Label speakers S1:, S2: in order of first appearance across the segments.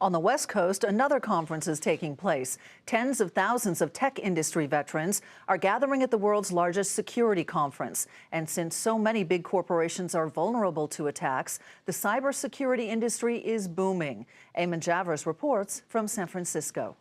S1: On the West Coast, another conference is taking place. Tens of thousands of tech industry veterans are gathering at the world's largest security conference. And since so many big corporations are vulnerable to attacks, the cybersecurity industry is booming. Eamon Javers reports from San Francisco.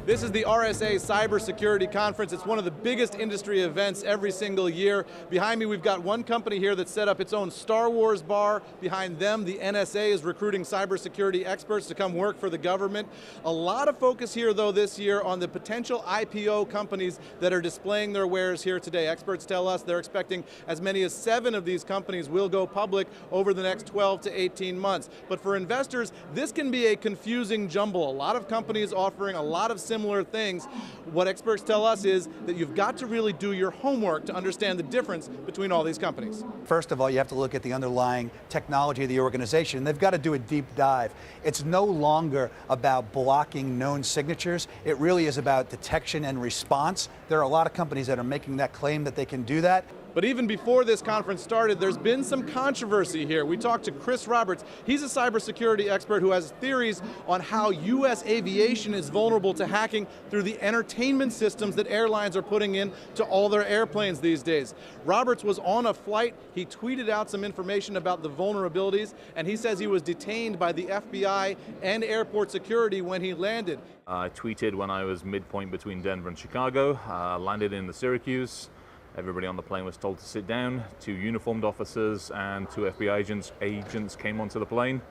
S2: This is the RSA Cybersecurity Conference. It's one of the biggest industry events every single year. Behind me, we've got one company here that set up its own Star Wars bar. Behind them, the NSA is recruiting cybersecurity experts to come work for the government. A lot of focus here, though, this year on the potential IPO companies that are displaying their wares here today. Experts tell us they're expecting as many as 7 of these companies will go public over the next 12 to 18 months. But for investors, this can be a confusing jumble. A lot of companies offering a lot of similar things. What experts tell us is that you've got to really do your homework to understand the difference between all these companies.
S3: First of all, you have to look at the underlying technology of the organization. They've got to do a deep dive. It's no longer about blocking known signatures. It really is about detection and response. There are a lot of companies that are making that claim that they can do that.
S2: But even before this conference started, there's been some controversy here. We talked to Chris Roberts. He's a cybersecurity expert who has theories on how U.S. aviation is vulnerable to hacking through the entertainment systems that airlines are putting in to all their airplanes these days. Roberts was on a flight. He tweeted out some information about the vulnerabilities, and he says he was detained by the FBI and airport security when he landed.
S4: I tweeted when I was midpoint between Denver and Chicago, landed in the Syracuse. Everybody on the plane was told to sit down. 2 uniformed officers and 2 FBI agents came onto the plane.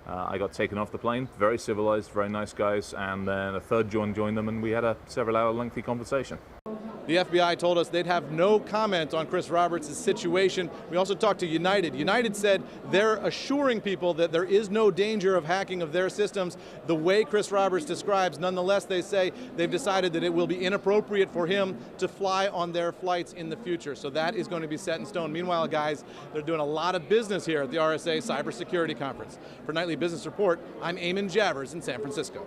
S4: I got taken off the plane, very civilized, very nice guys, and then a third joined them, and we had a several-hour lengthy conversation.
S2: The FBI told us they'd have no comment on Chris Roberts' situation. We also talked to United. United said they're assuring people that there is no danger of hacking of their systems the way Chris Roberts describes. Nonetheless, they say they've decided that it will be inappropriate for him to fly on their flights in the future. So that is going to be set in stone. Meanwhile, guys, they're doing a lot of business here at the RSA Cybersecurity Conference. For Nightly Business Report, I'm Eamon Javers in San Francisco.